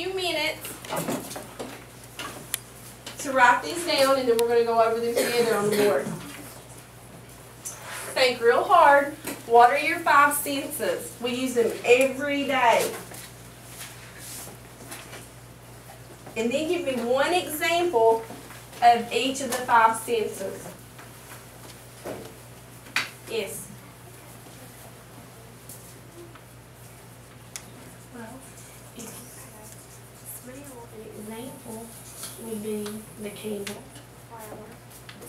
few minutes to write these down, and then we're going to go over them together on the board. Think real hard. What are your 5 senses? We use them every day. And then give me one example of each of the 5 senses. Yes. Well, if smell, an example would be the candle.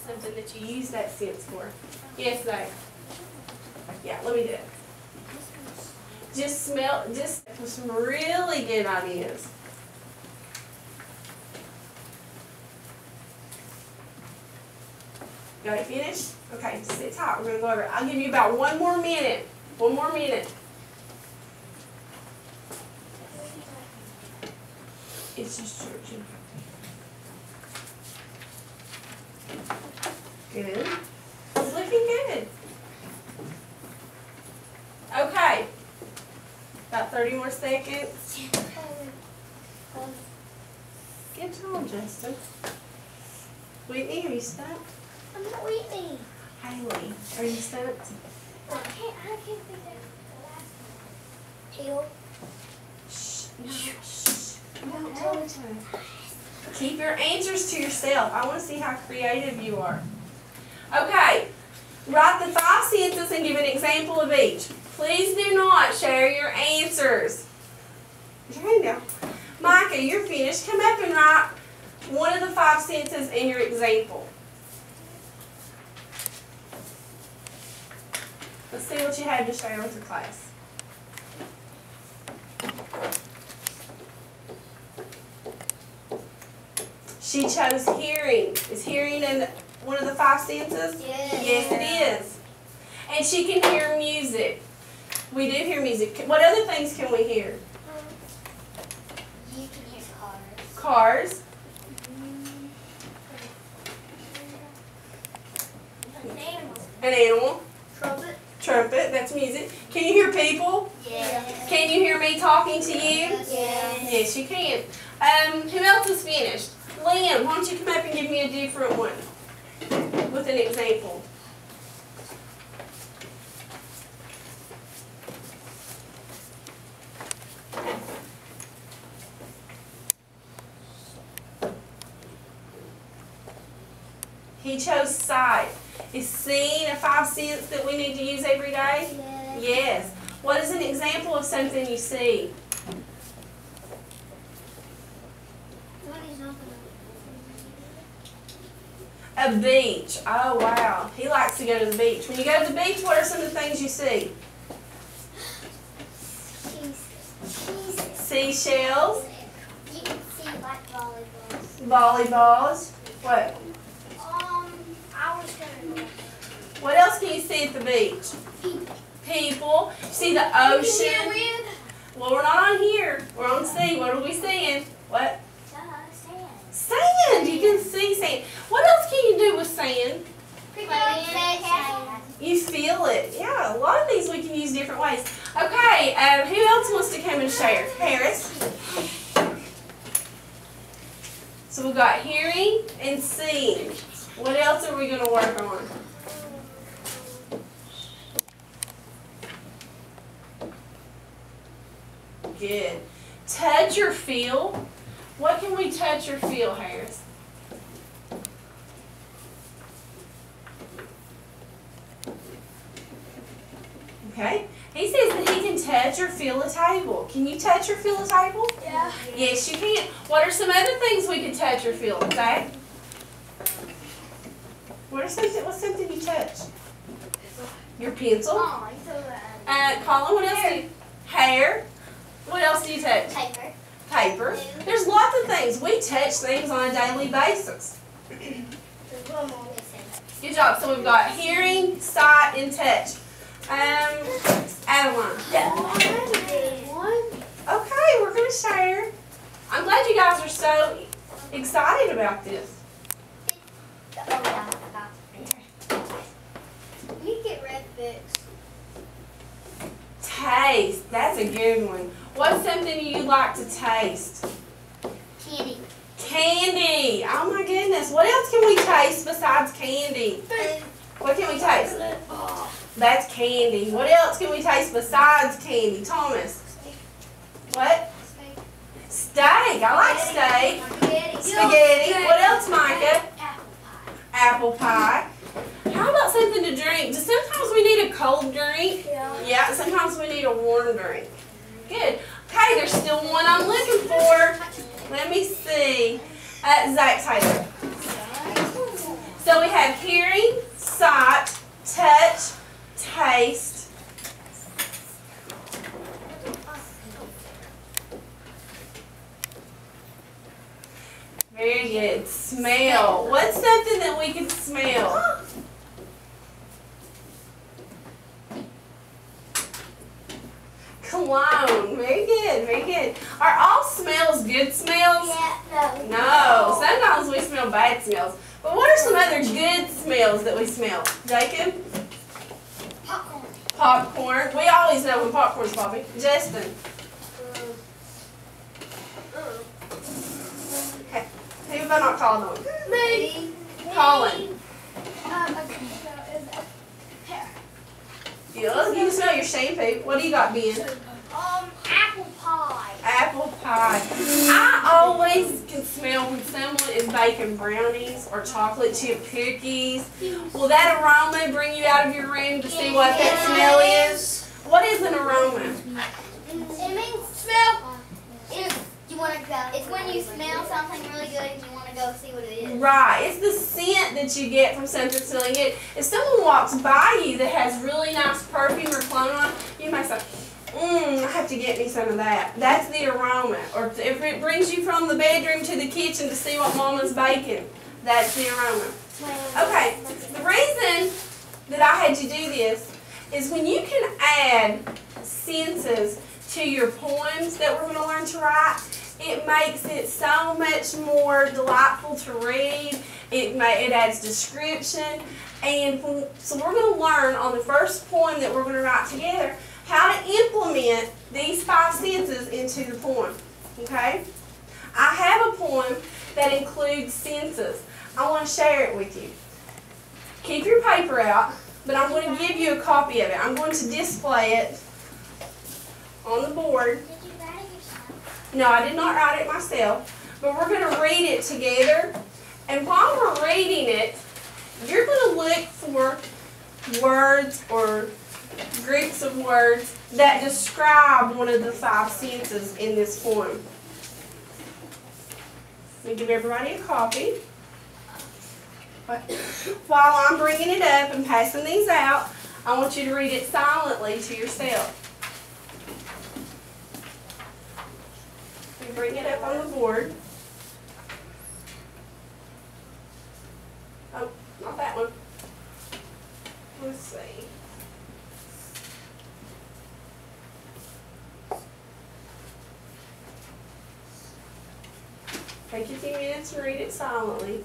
Something that you use that sense for. Yes, Zach. Yeah, let me do it. Just smell, just for some really good ideas. Got it finished? Okay, sit tight. We're going to go over it. I'll give you about 1 more minute. 1 more minute. It's just stretching. Good. It's looking good. Okay. About 30 more seconds. Get on, Justin. Whitney, are you stuck? I'm not Whitney. Haley, are you stuck? I can't think of the last one. Hill. Shh. Don't tell the time. Keep your answers to yourself. I want to see how creative you are. Okay. Write the 5 senses and give an example of each. Please do not share your answers. Put your hand down. Micah, you're finished. Come up and write one of the 5 senses in your example. Let's see what you have to share with your class. She chose hearing. Is hearing in one of the 5 senses? Yes. Yes, it is. And she can hear music. We do hear music. What other things can we hear? You can hear cars. Cars. An animal. An animal. Trumpet. Trumpet. That's music. Can you hear people? Yes. Can you hear me talking to you? Yes. Yes, you can. Who else is finished? Liam, why don't you come up and give me a different one with an example. He chose sight. Is seeing a 5 sense that we need to use every day? Yes. Yes. What is an example of something you see? A beach. Oh, wow. He likes to go to the beach. When you go to the beach, what are some of the things you see? Seashells. You can see like volleyballs. Volleyballs. What? I was gonna. What else can you see at the beach? People. See the ocean. Well, we're not on here. We're on sea. What are we seeing? What? Sand. Sand. You can see sand. What else can you do with sand? You feel it. Yeah, a lot of these we can use different ways. Okay, who else wants to come and share? Harris. So we've got hearing and seeing. What else are we going to work on? Good. Touch or feel. What can we touch or feel, Harris? Okay. He says that he can touch or feel a table. Can you touch or feel a table? Yeah. Yes, you can. What are some other things we can touch or feel? Okay. What's something you touch? Your pencil. Oh, Colin, what else do you? Hair. What else do you touch? Paper. Paper. There's lots of things. We touch things on a daily basis. Good job. So we've got hearing, sight, and touch. Adeline. Okay, we're going to share. I'm glad you guys are so excited about this. You get red books. Taste. That's a good one. What's something you like to taste? Candy. Oh my goodness. What else can we taste besides candy? What can we taste? That's candy. What else can we taste besides candy? Thomas? What? Steak. I like steak. Spaghetti. What else, Micah? Apple pie. How about something to drink? Sometimes we need a cold drink. Yeah, sometimes we need a warm drink. Good. Okay, there's still one I'm looking for. Let me see. Zach Taylor. So we have hearing, sight, touch, taste. Very good. Smell. What's something that we can smell? Cologne. Very good. Very good. Are all smells good smells? No. Sometimes we smell bad smells. But what are some other good smells that we smell? Jacob? Popcorn. Popcorn. We always know when popcorn's popping. Justin? Okay. Who have I not called on? Me. Colin. Hair. You can smell your shampoo. What do you got, Ben? Apple pie. Apple pie. I always can smell when someone is baking brownies or chocolate chip cookies. Will that aroma bring you out of your room to see what that smell is? What is an aroma? It means smell. It's when you smell something really good and you want to go see what it is. Right. It's the scent that you get from something smelling good. If someone walks by you that has really nice perfume or cologne on, you might say, I have to get me some of that. That's the aroma. Or if it brings you from the bedroom to the kitchen to see what Mama's baking, that's the aroma. Okay, the reason that I had you do this is when you can add senses to your poems that we're going to learn to write, it makes it so much more delightful to read. It adds description. And so we're going to learn on the first poem that we're going to write together how to implement these 5 senses into the poem. Okay? I have a poem that includes senses. I want to share it with you. Keep your paper out, but I'm going to give you a copy of it. I'm going to display it on the board. Did you write it yourself? No, I did not write it myself, but we're going to read it together. And while we're reading it, you're going to look for words or groups of words that describe one of the 5 senses in this poem. Let me give everybody a copy. While I'm bringing it up and passing these out, I want you to read it silently to yourself. We bring it up on the board. Oh, not that one. Let's see. Take a few minutes and read it silently.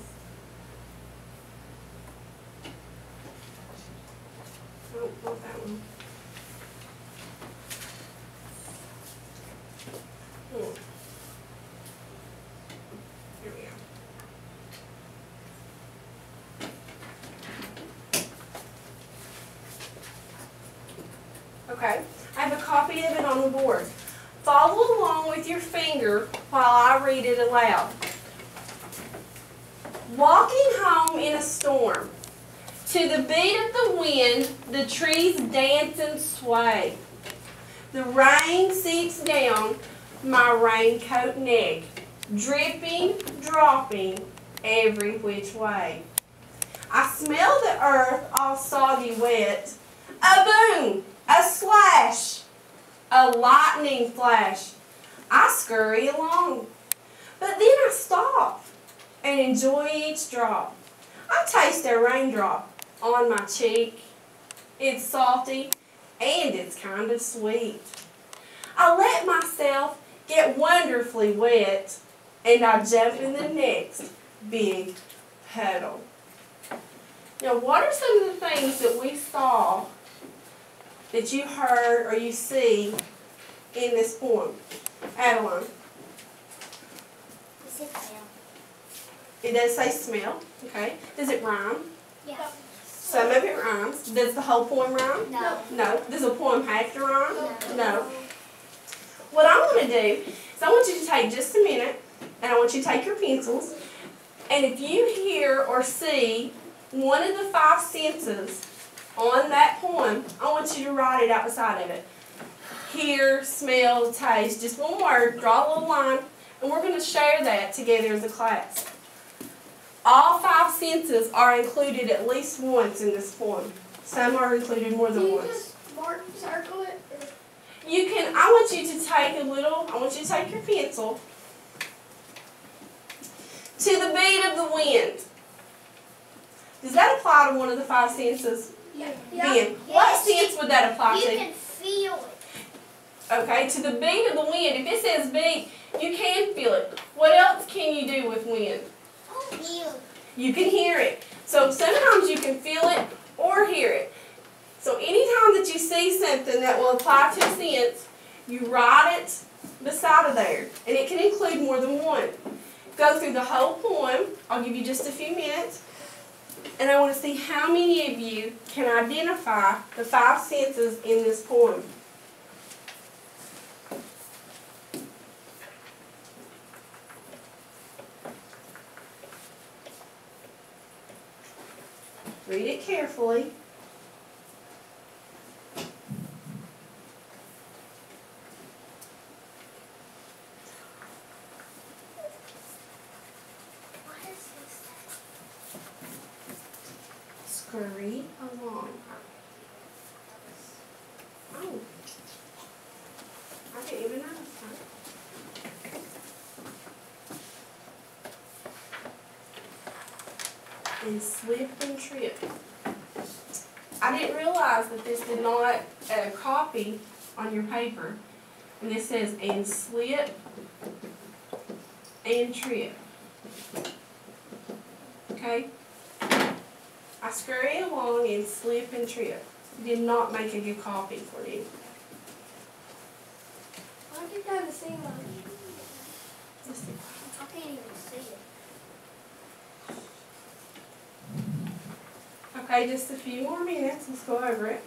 Oh, not that one. Here we go. Okay, I have a copy of it on the board. Follow along with your finger while I read it aloud. Walking home in a storm. To the beat of the wind, the trees dance and sway. The rain seeps down my raincoat neck, dripping, dropping every which way. I smell the earth all soggy wet. A boom, a slash, a lightning flash. I scurry along, but then I stop and enjoy each drop. I taste a raindrop on my cheek. It's salty and it's kind of sweet. I let myself get wonderfully wet and I jump in the next big puddle. Now, what are some of the things that we saw that you heard or you see in this poem? Adeline. Sit down. It does say smell. Okay. Does it rhyme? Yeah. Some of it rhymes. Does the whole poem rhyme? No. No. Does a poem have to rhyme? No. What I want to do is I want you to take just a minute, and I want you to take your pencils, and if you hear or see one of the 5 senses on that poem, I want you to write it out beside of it. Hear, smell, taste, just one word, draw a little line, and we're going to share that together as a class. All 5 senses are included at least once in this poem. Some are included more than once. Just mark and circle it? You can, I want you to take your pencil to the beat of the wind. Does that apply to one of the 5 senses? Yeah. Ben, what sense would that apply You to? can feel it. Okay, to the beat of the wind. If it says beat, you can feel it. What else can you do with wind? Feel. You can hear it. So sometimes you can feel it or hear it. So anytime that you see something that will apply to a sense, you write it beside of there. And it can include more than one. Go through the whole poem. I'll give you just a few minutes. And I want to see how many of you can identify the 5 senses in this poem. Read it carefully. Scurry along. Oh. I didn't even notice that. And slip and trip. I didn't realize that this did not copy on your paper. And this says, and slip and trip. Okay? I scurry along and slip and trip. Did not make a good copy for you. Why did you kind of sing like I can't even see it. Okay, just a few more minutes. Let's go over it.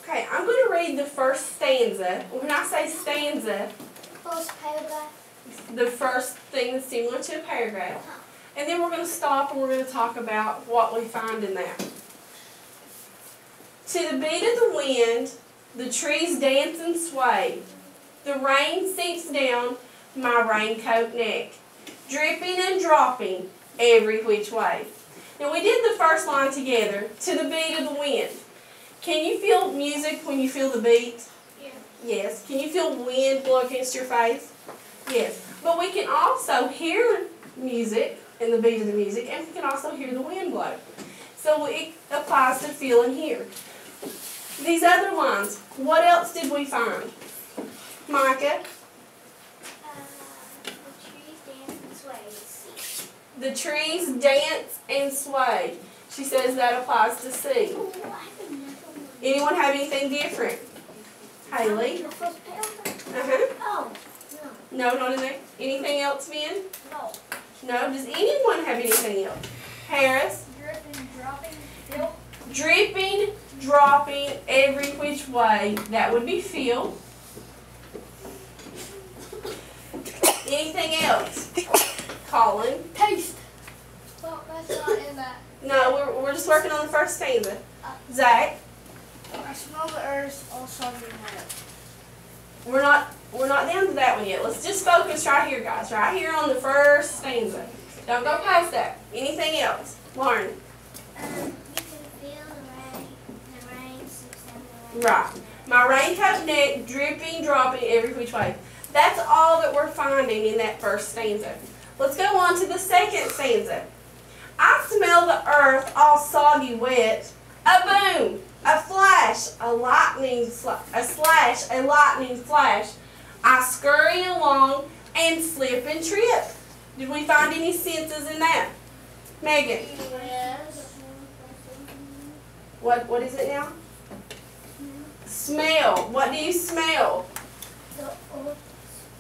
Okay, I'm going to read the first stanza. When I say stanza, First paragraph. the first thing that's similar to a paragraph. And then we're going to stop and we're going to talk about what we find in that. To the beat of the wind, the trees dance and sway. The rain sinks down my raincoat neck, dripping and dropping every which way. Now we did the first line together, to the beat of the wind. Can you feel music when you feel the beat? Yeah. Yes. Can you feel wind blow against your face? Yes. But we can also hear music and the beat of the music, and we can also hear the wind blow. So it applies to feel and hear. These other lines, what else did we find? Micah? The trees dance and sway. She says that applies to see. Anyone have anything different? Haley? Oh, No, not in there. Anything else, Ben? no. No? Does anyone have anything else? Harris? Dripping, dropping, feel. Dripping, dropping, every which way. That would be feel. Anything else? Colin? Taste. Well, that's not in that. No, we're just working on the first stanza. Zach? I smell the earth all soggy and wet. We're not down to that one yet. Let's just focus right here, guys. Right here on the first stanza. Don't go past that. Anything else? Lauren? You can feel the rain sinks down the Right. My raincoat neck, dripping, dropping, every which way. That's all that we're finding in that first stanza. Let's go on to the second stanza. I smell the earth all soggy wet. A boom, a flash, a lightning slash, a lightning flash. I scurry along and slip and trip. Did we find any senses in that? Megan? Yes. What is it now? Smell. What do you smell? The earth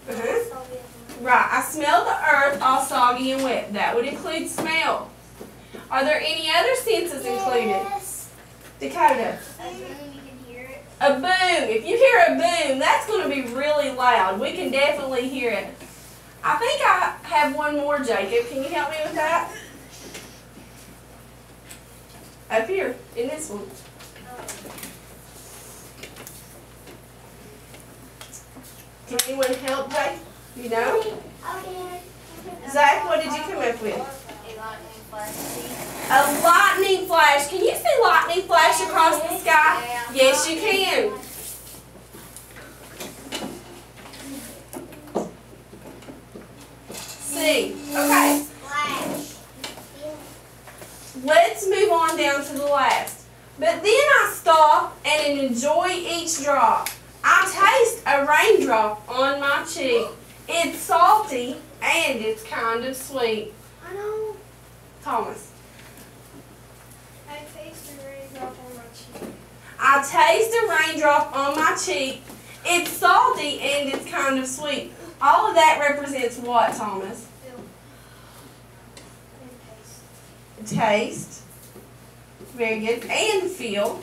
Right. I smell the earth all soggy and wet. That would include smell. Are there any other senses included? Yes. Dakota. A boom, you can hear it. A boom. If you hear a boom, that's going to be really loud. We can definitely hear it. I think I have one more, Jacob. Can you help me with that? Up here, in this one. Can anyone help, Jake? You know? Zach, what did you come up with? A lightning flash. Can you see lightning flash across the sky? Yes, you can. See. Okay. Let's move on down to the last. But then I stop and enjoy each drop. I taste a raindrop on my cheek. It's salty and it's kind of sweet. I know. Thomas. I taste a raindrop on my cheek. I taste a raindrop on my cheek. It's salty and it's kind of sweet. All of that represents what, Thomas? Taste. Very good. And feel.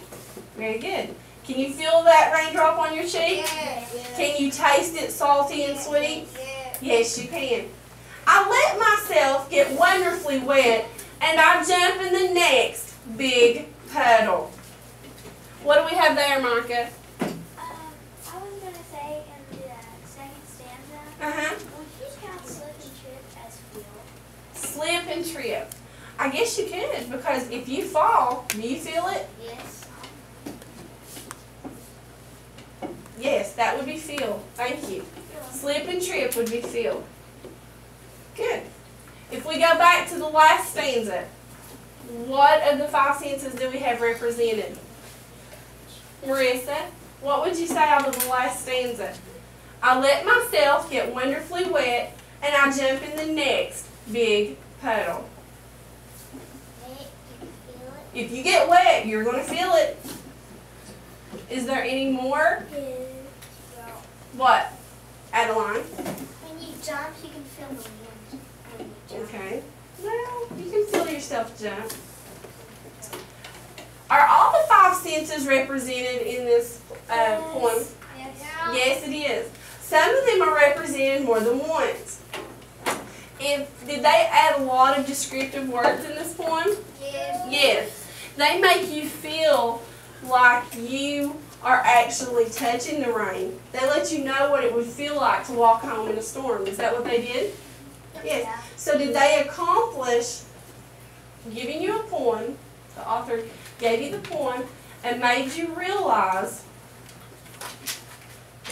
Very good. Can you feel that raindrop on your cheek? Yes. Can you taste it salty and sweet? Yes. Yes, you can. I let myself get wonderfully wet and I jump in the next big puddle. What do we have there, Micah? I was going to say in the second stanza, would you count slip and trip as feel? Slip and trip. I guess you could, because if you fall, do you feel it? Yes. Yes, that would be feel. Thank you. Slip and trip would be feel. Good. If we go back to the last stanza, what of the five senses do we have represented? Marissa, what would you say out of the last stanza? I let myself get wonderfully wet and I jump in the next big puddle. If you get wet, you're going to feel it. Is there any more? Yeah. What? Adeline? When you jump, you can feel the wind. When you jump. Okay. Well, you can feel yourself jump. Are all the five senses represented in this poem? Yes. Yes, it is. Some of them are represented more than once. Did they add a lot of descriptive words in this poem? Yes. Yes. They make you feel like you are actually touching the rain. They let you know what it would feel like to walk home in a storm. Is that what they did? Yes. Yeah. So did they accomplish giving you a poem, the author gave you the poem, and made you realize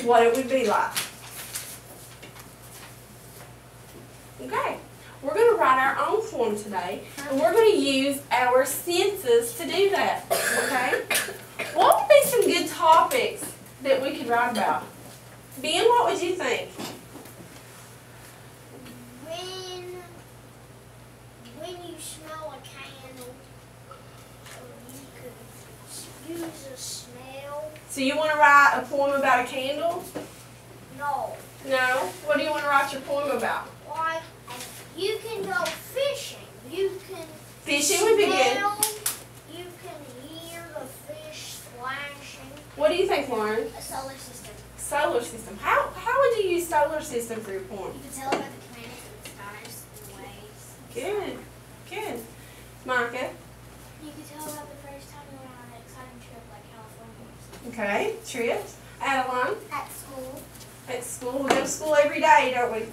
what it would be like? Okay. We're going to write our own poem today, and we're going to use our senses to do that, okay? What would be some good topics that we could write about? Ben, what would you think? When you smell a candle, you could use a smell. So you want to write a poem about a candle? No. No? What do you want to write your poem about? Like, you can go fishing. You can Fishing would be good. smell, you can hear the fish splashing. What do you think, Lauren? A solar system. Solar system. How would you use solar system for your poem? You can tell about the planets and the stars and the waves. Good. Good. Micah? You can tell about the first time you went on an exciting trip like California. Okay. Trips. Adeline? At school. At school. We go to school every day, don't we?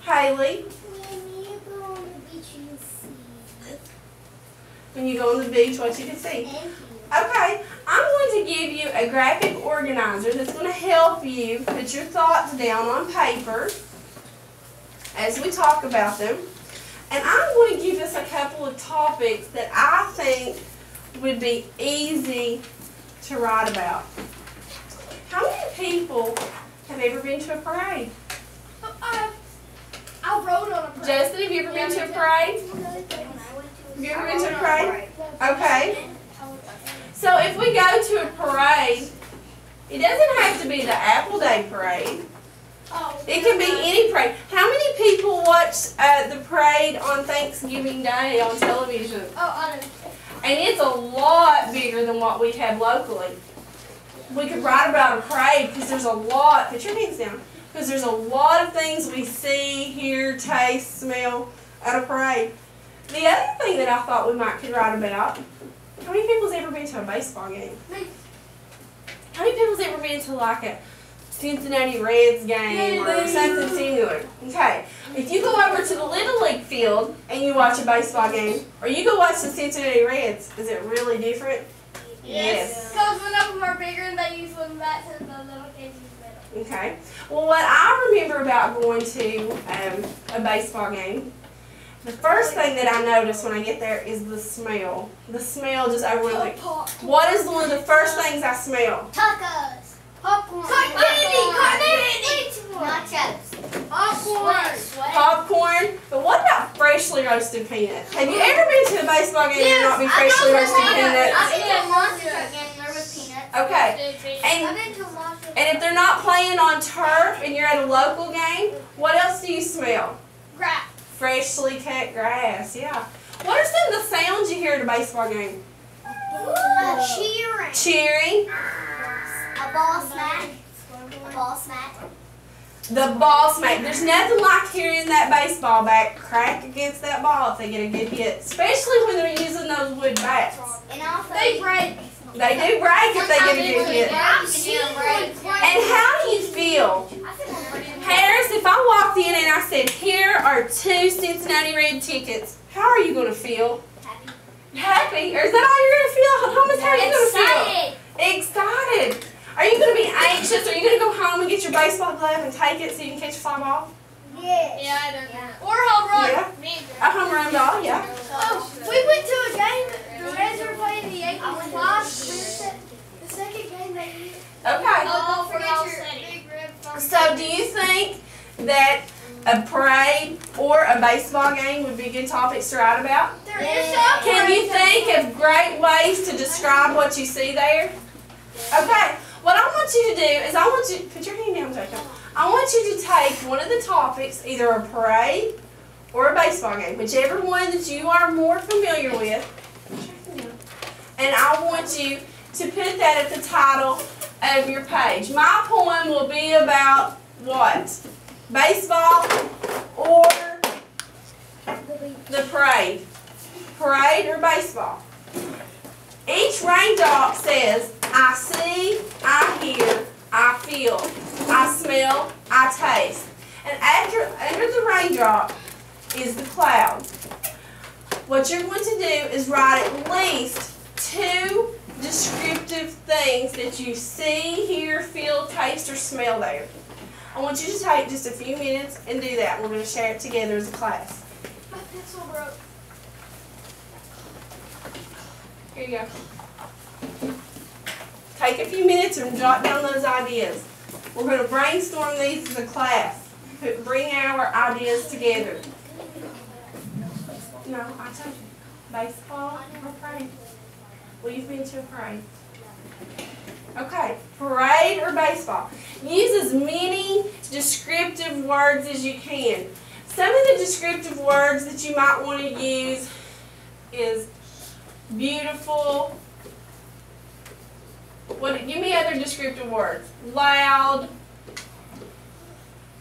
Haley? When you go on the beach, you can see. When you go on the beach, what you can see. Thank you. Okay, I'm going to give you a graphic organizer that's going to help you put your thoughts down on paper as we talk about them. And I'm going to give us a couple of topics that I think would be easy to write about. How many people have ever been to a parade? I rode on a parade. Justin, have you ever been to a parade? Have you ever been to a parade? Okay. So if we go to a parade, it doesn't have to be the Apple Day parade. Oh, It can be any parade. How many people watch the parade on Thanksgiving Day on television? I don't. And it's a lot bigger than what we have locally. We could write about a parade because there's a lot, put your hands down, because there's a lot of things we see, hear, taste, smell at a parade. The other thing that I thought we might could write about, how many people's ever been to a baseball game? How many people's ever been to like a Cincinnati Reds game or something similar? Okay, if you go over to the Little League field and you watch a baseball game, or you go watch the Cincinnati Reds, is it really different? Yes. Because one of them are bigger and they use one back to the little kids use middle. Okay. Well, what I remember about going to a baseball game, the first thing that I notice when I get there is the smell. The smell just overwhelming. What is one of the first things I smell? Tacos. Popcorn. Cotton candy. Nachos. Popcorn. Popcorn. But what about freshly roasted peanuts? Have you ever been to a baseball game and not be freshly roasted peanuts? I've been to a monster truck game and there was peanuts. Okay. I've been to a monster. And if they're not playing on turf and you're at a local game, what else do you smell? Grass. Freshly cut grass, yeah. What are some of the sounds you hear at a baseball game? Cheering. Cheering. A ball smack. A ball smack. The ball smack. There's nothing like hearing that baseball bat crack against that ball if they get a good hit, especially when they're using those wood bats. And also they break. They do break if they get a good hit. And how do you feel? Harris, if I walked in and I said, here are 2 Cincinnati Red tickets, how are you going to feel? Happy? Or is that all you're going to feel? Thomas, how are you going to feel? Excited. Are you going to be anxious? Are you going to go home and get your baseball glove and take it so you can catch a fly ball? Yes. Yeah, I don't know. Or a home run. Yeah. A home run ball, yeah. Oh, we went to a game. The Reds were playing the Yankees live. The second game they did. Okay. Oh, big red phone. So do you think that a parade or a baseball game would be good topics to write about? There is some. Can you think of great ways to describe what you see there? Okay. What I want you to do is I want you, put your hand down, Jacob. I want you to take one of the topics, either a parade or a baseball game, whichever one that you are more familiar with, and I want you to put that at the title of your page. My poem will be about what? Baseball or the parade? Parade or baseball? Each raindrop says, I see, I hear, I feel, I smell, I taste. And under the raindrop is the cloud. What you're going to do is write at least 2 descriptive things that you see, hear, feel, taste, or smell there. I want you to take just a few minutes and do that. We're going to share it together as a class. My pencil broke. Here you go. Take a few minutes and jot down those ideas. We're going to brainstorm these as a class. Bring our ideas together. No, I told you. Baseball or parade? Well, you've been to a parade. Okay, parade or baseball. Use as many descriptive words as you can. Some of the descriptive words that you might want to use is beautiful. Give me other descriptive words. Loud.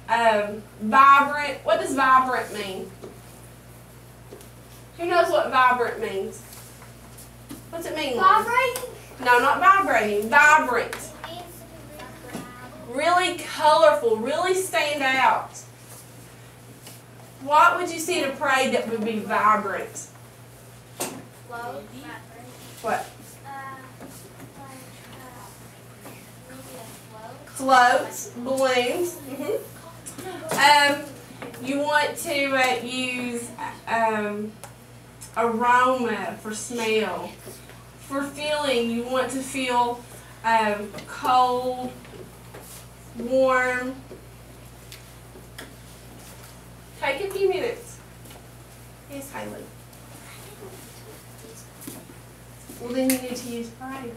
Vibrant. What does vibrant mean? Who knows what vibrant means? What's it mean? Vibrating? No, not vibrating. Vibrant. Really colorful. Really stand out. What would you see at a parade that would be vibrant? What? Floats, balloons. You want to use aroma for smell. For feeling, you want to feel cold, warm. Take a few minutes. Yes, Haley. Well, then you need to use parade.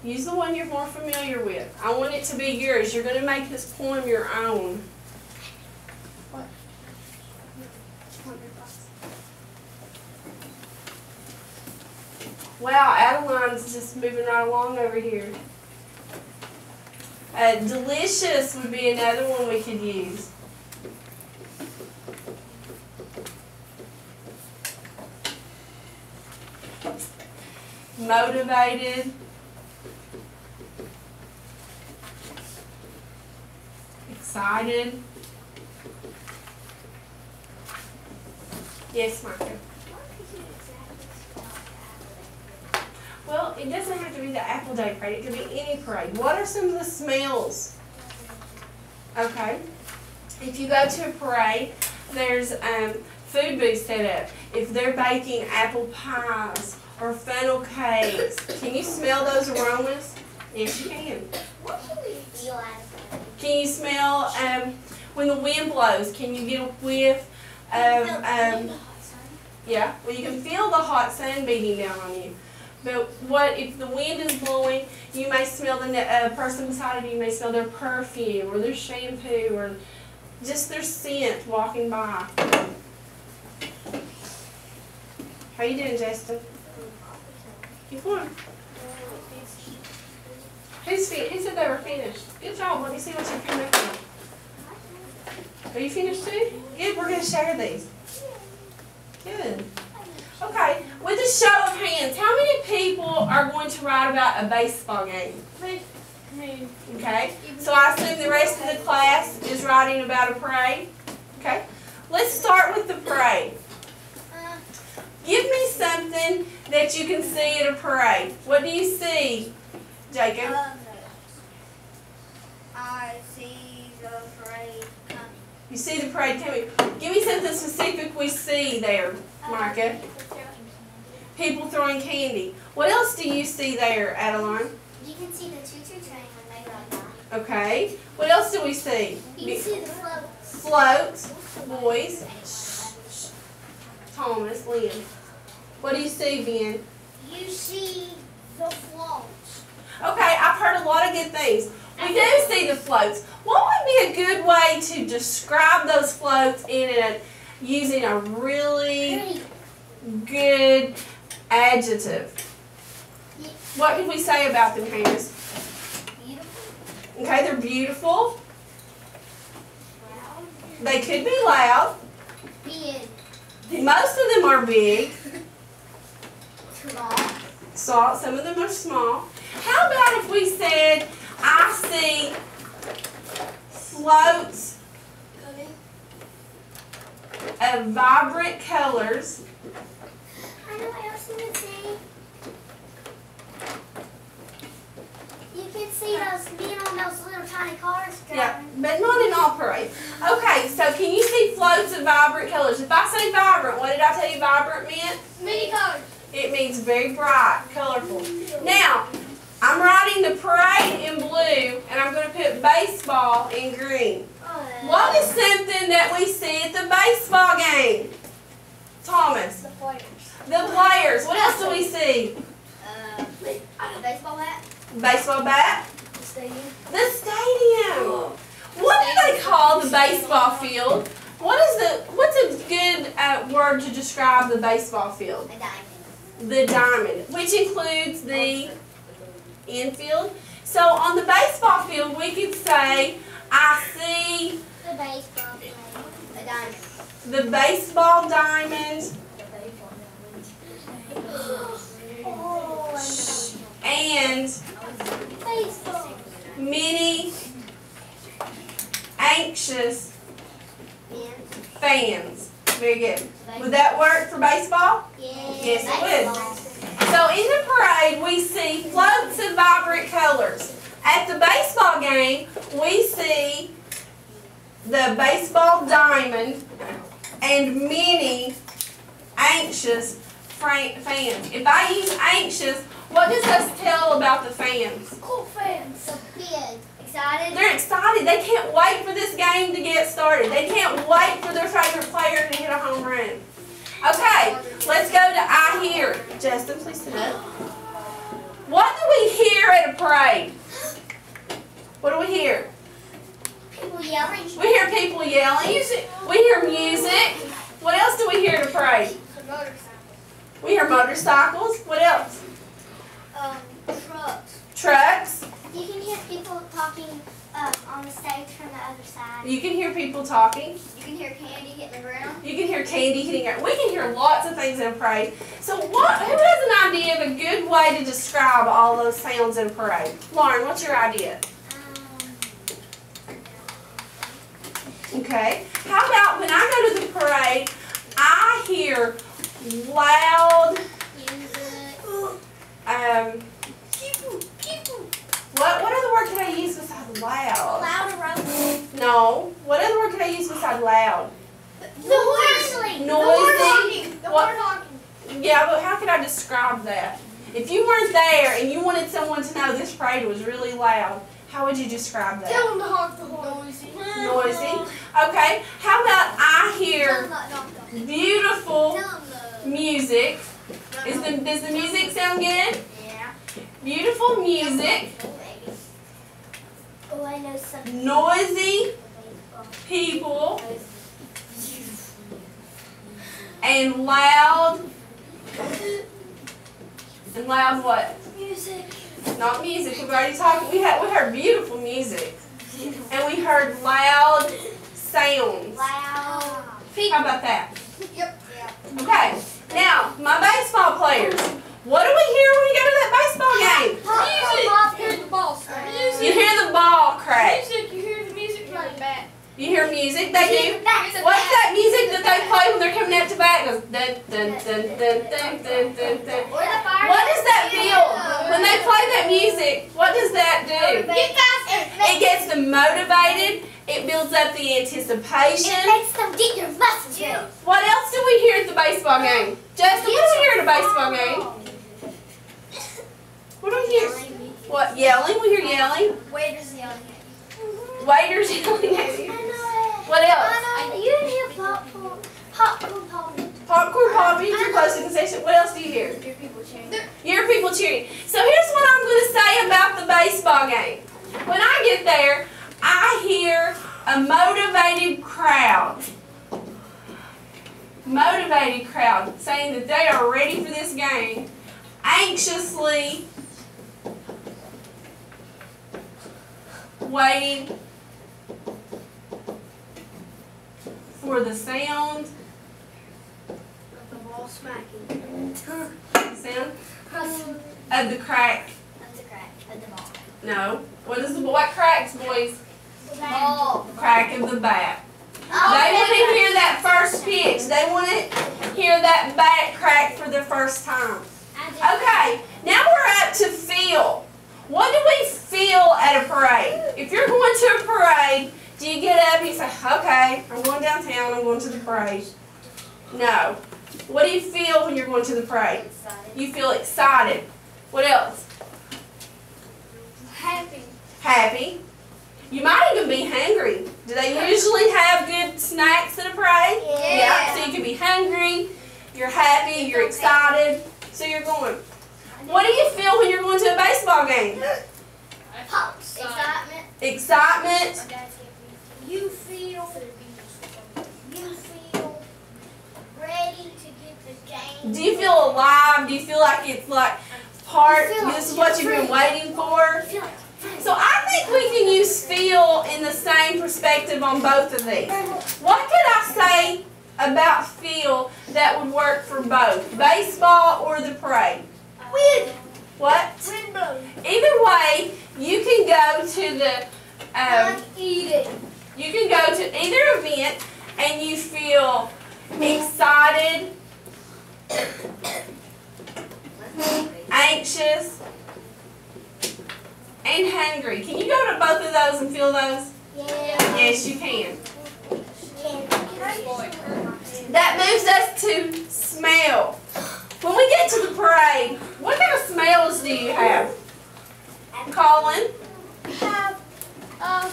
Use the one you're more familiar with. I want it to be yours. You're going to make this poem your own. What? Wow, Adeline's just moving right along over here. Delicious would be another one we could use. Motivated. Excited. Yes, Marco. Well, it doesn't have to be the Apple Day parade. It could be any parade. What are some of the smells? Okay. If you go to a parade, there's food booths set up. If they're baking apple pies or funnel cakes, can you smell those aromas? Yes, you can. What can we feel out of it? Can you smell when the wind blows? Can you get a whiff of yeah? Well, you can feel the hot sun beating down on you. But what if the wind is blowing? You may smell the person beside you. You may smell their perfume or their shampoo or just their scent walking by. How you doing, Justin? Keep going. Who said they were finished? Good job. Let me see what you came up with. Are you finished too? Good. We're going to share these. Good. Okay. With a show of hands, how many people are going to write about a baseball game? Me. Okay. So I assume the rest of the class is writing about a parade. Okay. Let's start with the parade. Give me something that you can see at a parade. What do you see, Jacob? I see the parade coming. You see the parade coming. Give me something specific we see there, Micah. People throwing candy. What else do you see there, Adeline? You can see the choo-choo train when they ride by. Okay. What else do we see? You can see the floats. Floats. Boys. Thomas, Lynn. What do you see, Ben? You see the floats. Okay, I've heard a lot of good things. We do see the floats. What would be a good way to describe those floats using a really good adjective? What did we say about them, Candace? Beautiful. Okay, they're beautiful. Loud. They could be loud. Big. Most of them are big. Small. Some of them are small. How about if we said, I see floats of vibrant colors. I know what else you would see. You can see those being on those little tiny cars driving. Yeah, but not in all parades. Okay, so can you see floats of vibrant colors? If I say vibrant, what did I tell you vibrant meant? Many colors. It means very bright, colorful. Now, I'm writing the parade in blue, and I'm going to put baseball in green. What is something that we see at the baseball game? Thomas. The players. The players. What else do we see? Baseball bat. Baseball bat. The stadium. The stadium. What do they call the baseball field? What's a good word to describe the baseball field? A diamond. The diamond, which includes the infield. So on the baseball field, we could say, I see The baseball field. A diamond. the baseball diamond and Baseball. many anxious fans. Very good. Would that work for baseball? Yes, it would. So in the parade, we see floats of vibrant colors. At the baseball game, we see the baseball diamond and many anxious fans. If I use anxious, what does this tell about the fans? Cool fans. Big. Excited? They're excited. They can't wait for this game to get started. They can't wait for their favorite player to hit a home run. Okay, let's go to I hear. Justin, please sit up. What do we hear at a parade? What do we hear? People yelling. We hear people yelling. Music. We hear music. What else do we hear at a parade? Motorcycles. We hear motorcycles. What else? Trucks. Trucks. You can hear people talking on the stage from the other side. You can hear people talking. You can hear candy hitting the ground. You can hear candy hitting our. We can hear lots of things in a parade. So who has an idea of a good way to describe all those sounds in a parade? Lauren, what's your idea? Okay. How about when I go to the parade, I hear loud what other word can I use besides loud? Loud around. No. What other word can I use besides loud? Noisy. Noisy. The What? word honking. Yeah, but how can I describe that? If you weren't there and you wanted someone to know this parade was really loud, how would you describe that? Tell them to honk the horn. Noisy. Okay. How about I hear beautiful music? Does the music sound good? Yeah. Beautiful music. Oh, I know something. Noisy people. And loud. And loud what? Music. Not music. We've already talked. We heard beautiful music. And we heard loud sounds. Loud. How about that? Yep. Okay. Now, my baseball players. What do we hear when we go to that baseball game? Music. You hear the ball crack. You hear the ball crack. Music. You hear the music playing back. You hear music? They do. What's that music that they play when they're coming out to bat? It goes dun dun dun dun dun dun dun dun. What does that feel when they play that music? What does that do? It gets them motivated. It builds up the anticipation. It makes them get your message. What else do we hear at the baseball game? Justin, what do we hear at a baseball game? What do we hear? What? Yelling? We hear yelling. Waiters yelling. Waiters yelling at you. What else? You hear popcorn. Popcorn popping. Popcorn popping. You're close to the concession. What else do you hear? You hear people cheering. You hear people cheering. So here's what I'm going to say about the baseball game. When I get there, I hear a motivated crowd. Motivated crowd saying that they are ready for this game, anxiously waiting for the sound. The ball smacking. Sound of the crack. That's a crack of the ball. No. What cracks, boys? Ball. Crack of the bat. They want to hear that first pitch. They want to hear that bat crack for the first time. Okay, now we're up to feel. What do we feel at a parade? If you're going to a parade, do you get up and you say, okay, I'm going downtown, I'm going to the parade? No. What do you feel when you're going to the parade? You feel excited. What else? Happy. Happy. You might even be hungry. Do they usually have good snacks at a parade? Yeah. So you can be hungry, you're happy, you're excited, so you're going. What do you feel when you're going to a baseball game? Excitement. Excitement. You feel ready to get the game. Do you feel alive? Do you feel like it's like part, You feel like this is what you've been waiting for? You feel like So I think we can use feel in the same perspective on both of these. What could I say about feel that would work for both, baseball or the parade? wind. What? Wind blowing. Either way, you can go to the Eating. you can go to either event and you feel excited, anxious, and hungry. Can you go to both of those and feel those? Yeah. Yes, you can. That moves us to smell. When we get to the parade, what kind of smells do you have? Colin? Have I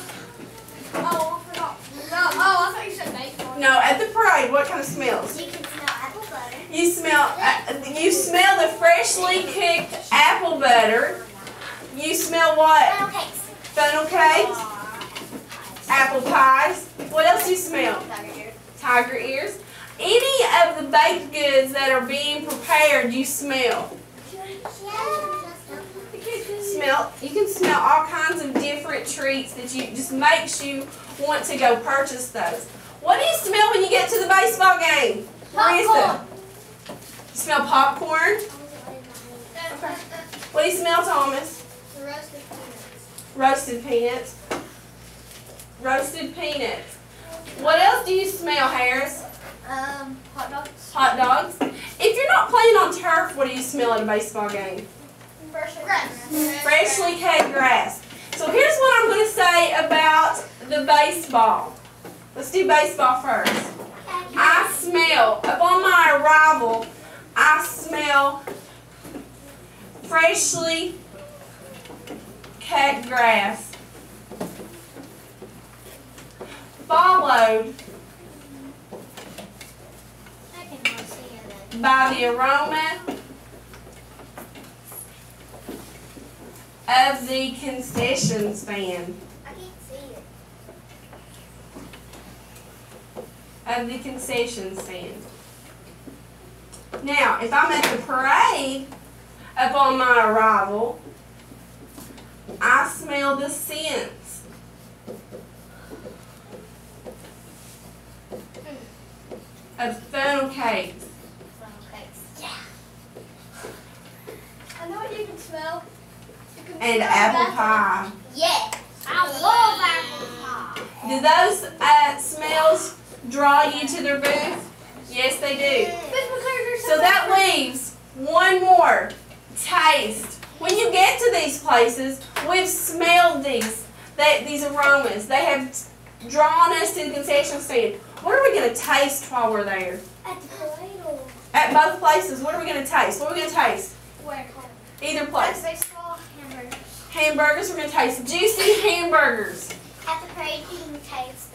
forgot. I thought you said baseball. No, at the parade, what kind of smells? You can smell apple butter. You smell You smell the freshly cooked apple butter. You smell what? Funnel cakes. Apple pies. What else do you smell? Tiger ears. Any of the baked goods that are being prepared, you smell. You can smell all kinds of different treats that just makes you want to go purchase those. What do you smell when you get to the baseball game? Popcorn. You smell popcorn? What do you smell, Thomas? Roasted peanuts. Roasted peanuts. Roasted peanuts. What else do you smell, Harris? Hot dogs. Hot dogs. If you're not playing on turf, what do you smell at a baseball game? Freshly cut grass. So here's what I'm going to say about the baseball. Let's do baseball first. I smell, upon my arrival, I smell freshly cut grass, followed by the aroma of the concession stand. I can't see it. Of the concession stand. Now, if I'm at the parade upon my arrival, I smell the scents of funnel cakes. Yeah. I know what you can smell. And apple pie. Yeah. I love apple pie. Do those smells draw you to their booth? Yes, they do. So that leaves one more. Taste. When you get to these places, we've smelled these aromas. They have drawn us to the concession stand. What are we going to taste while we're there? At the parade or? At both places, what are we going to taste? What are we going to taste? Where? Either place. Baseball, hamburgers. Hamburgers, we're going to taste juicy hamburgers. At the parade, you can taste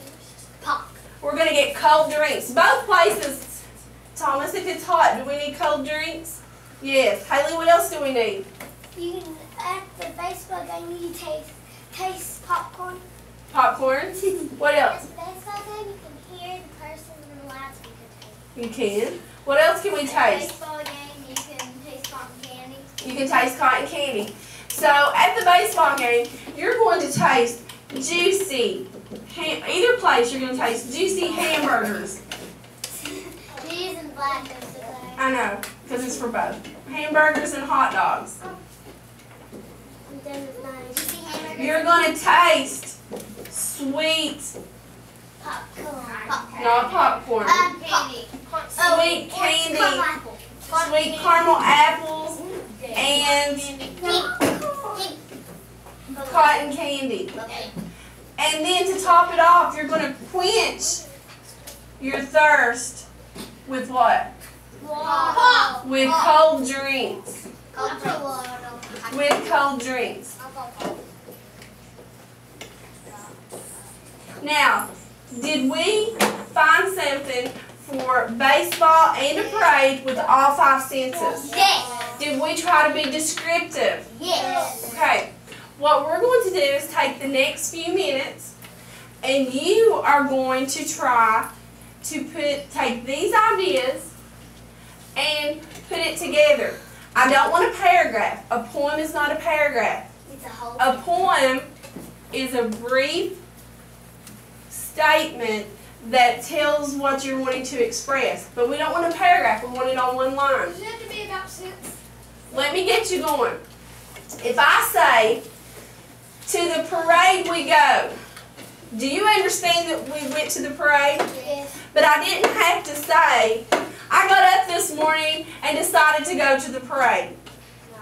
pop. We're going to get cold drinks. Both places, Thomas, if it's hot, do we need cold drinks? Yes. Haley, what else do we need? You can, at the baseball game, you can taste popcorn. Popcorn. What else? At the baseball game, you can hear the person in the loudspeaker taste. You can. What else can we At the taste? baseball game, you can taste cotton candy. You can taste cotton candy. So at the baseball game, you're going to taste juicy. Either place, you're going to taste juicy hamburgers. You're using black as the color. I know, because it's for both. Hamburgers and hot dogs. I'm done with mine. Juicy hamburgers. You're going to taste sweet, Popcorn. not popcorn, Candy. sweet candy, sweet caramel apples, and cotton candy. Okay. And then to top it off, you're going to quench your thirst with what? Water. With cold drinks. Water. With cold drinks. Now, did we find something for baseball and a parade with all 5 senses? Yes. Did we try to be descriptive? Yes. Okay. What we're going to do is take the next few minutes and you are going to try to take these ideas and put it together. I don't want a paragraph. A poem is not a paragraph. It's a whole. A poem is a brief statement that tells what you're wanting to express. But we don't want a paragraph. We want it on one line. Does it have to be about sense? Let me get you going. If I say, to the parade we go, do you understand that we went to the parade? Yes. But I didn't have to say, I got up this morning and decided to go to the parade. No.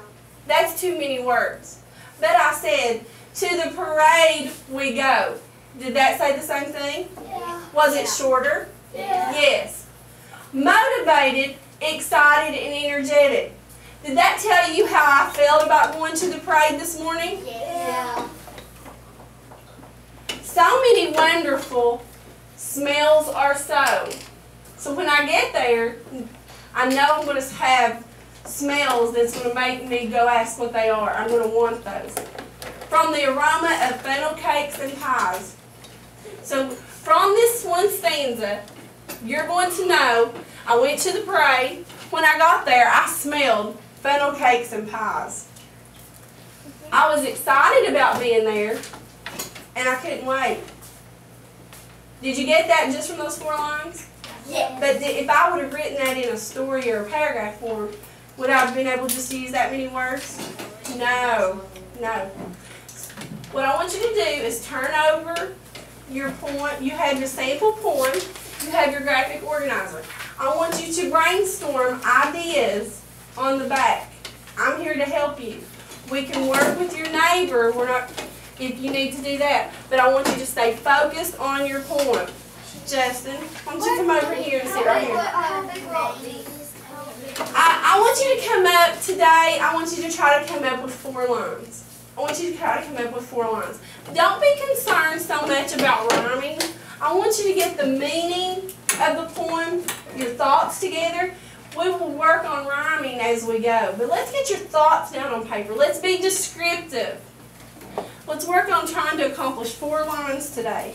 That's too many words. But I said, to the parade we go. Did that say the same thing? Yeah. Was it shorter? Yeah. Yes. Motivated, excited, and energetic. Did that tell you how I felt about going to the parade this morning? Yeah. So many wonderful smells are so. So when I get there, I know I'm going to have smells that's going to make me go ask what they are. I'm going to want those. From the aroma of funnel cakes and pies. So from this one stanza, you're going to know, I went to the parade. When I got there, I smelled funnel cakes and pies. I was excited about being there, and I couldn't wait. Did you get that just from those 4 lines? Yeah. But if I would have written that in a story or a paragraph form, would I have been able just to use that many words? No. No. What I want you to do is turn over your poem. You have your sample poem. You have your graphic organizer. I want you to brainstorm ideas on the back. I'm here to help you. We can work with your neighbor. We're not, if you need to do that. But I want you to stay focused on your poem. Justin, why don't you come over here and sit right here. I want you to come up today. I want you to try to come up with 4 lines. I want you to try to come up with 4 lines. Don't be concerned so much about rhyming. I want you to get the meaning of the poem, your thoughts together. We will work on rhyming as we go. But let's get your thoughts down on paper. Let's be descriptive. Let's work on trying to accomplish 4 lines today.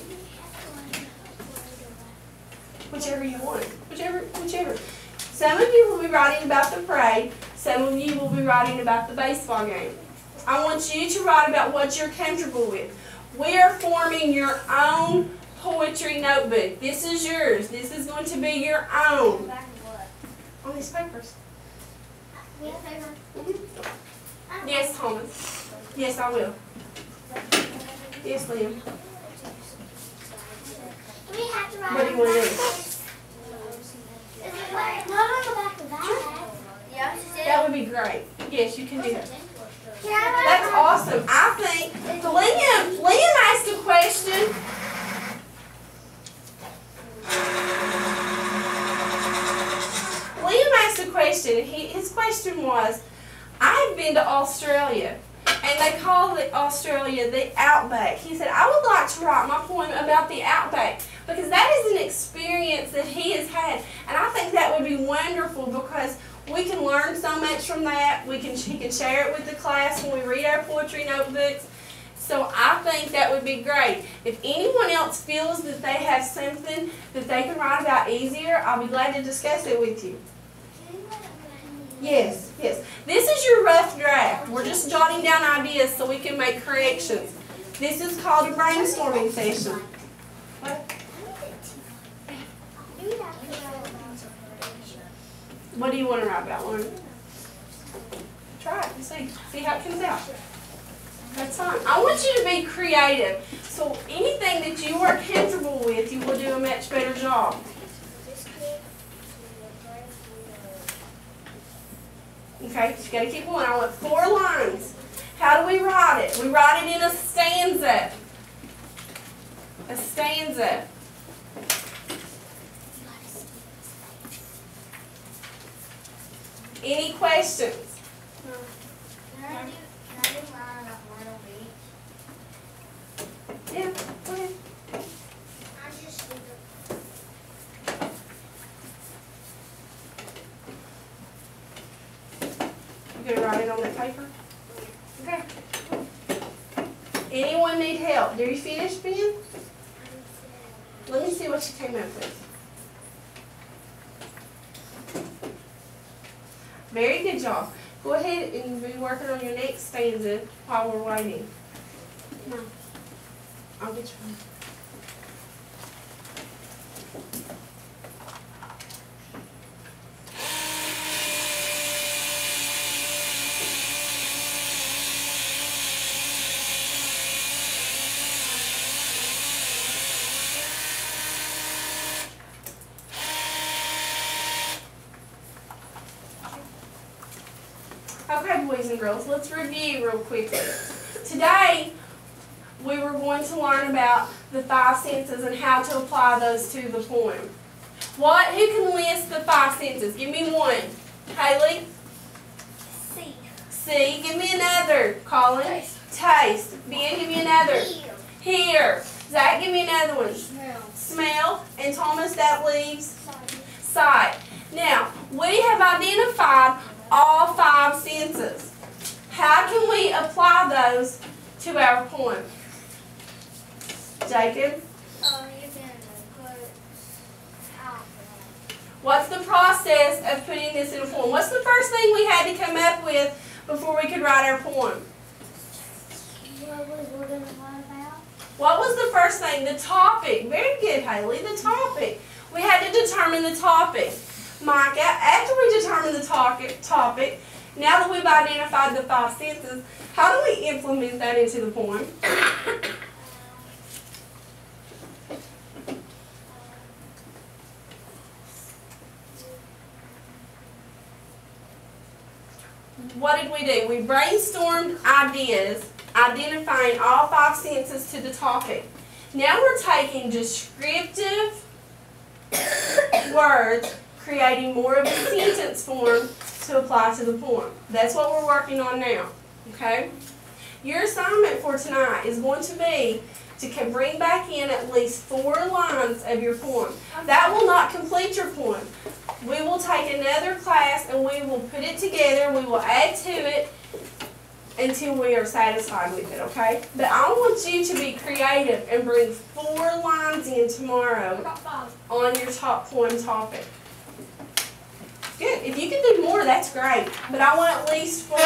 Whichever you want. Whichever. Some of you will be writing about the parade. Some of you will be writing about the baseball game. I want you to write about what you're comfortable with. We are forming your own poetry notebook. This is yours. This is going to be your own. On these papers. Yes, Thomas. Yes, I will. Yes, Liam. What do you want to do? That would be great. Yes, you can do that. That's awesome. I think Liam asked a question. Liam asked a question. His question was, I've been to Australia, and they call Australia the Outback. He said, I would like to write my poem about the Outback, because that is an experience that he has had. And I think that would be wonderful, because we can learn so much from that. He can share it with the class when we read our poetry notebooks. So I think that would be great. If anyone else feels that they have something that they can write about easier, I'll be glad to discuss it with you. Yes, yes. This is your rough draft. We're just jotting down ideas so we can make corrections. This is called a brainstorming session. What? What do you want to write about, Lauren? Try it and see how it comes out. That's fine. I want you to be creative. So anything that you are comfortable with, you will do a much better job. Okay, you got to keep going. I want 4 lines. How do we write it? We write it in a stanza. A stanza. Any questions? Can I do mine about Myrtle Beach? Yeah, go ahead. You gonna write it on that paper? Okay. Anyone need help? Did you finish, Ben? Let me see what you came up with. Very good job. Go ahead and be working on your next stanza while we're waiting. Come on. I'll get you one. Okay, boys and girls, let's review real quickly. Today, we were going to learn about the 5 senses and how to apply those to the poem. Who can list the 5 senses? Give me one. Haley? See. See. Give me another. Colin? Taste. Ben, give me another. Hear. Zach, give me another one. Smell. And Thomas, that leaves? Sight. Now, we have identified all apply those to our poem. Jacob? You can put out. What's the process of putting this in a poem? What's the first thing we had to come up with before we could write our poem? What was we going to write about? What was the first thing? The topic. Very good, Haley. The topic. We had to determine the topic. Micah, after we determine the topic, now that we've identified the 5 senses, how do we implement that into the poem? What did we do? We brainstormed ideas, identifying all 5 senses to the topic. Now we're taking descriptive words, creating more of a sentence form to apply to the poem. That's what we're working on now, okay? Your assignment for tonight is going to be to bring back in at least 4 lines of your poem. That will not complete your poem. We will take another class and we will put it together, we will add to it until we are satisfied with it, okay? But I want you to be creative and bring 4 lines in tomorrow on your top poem topic. Good. If you can do more, that's great. But I want at least 4.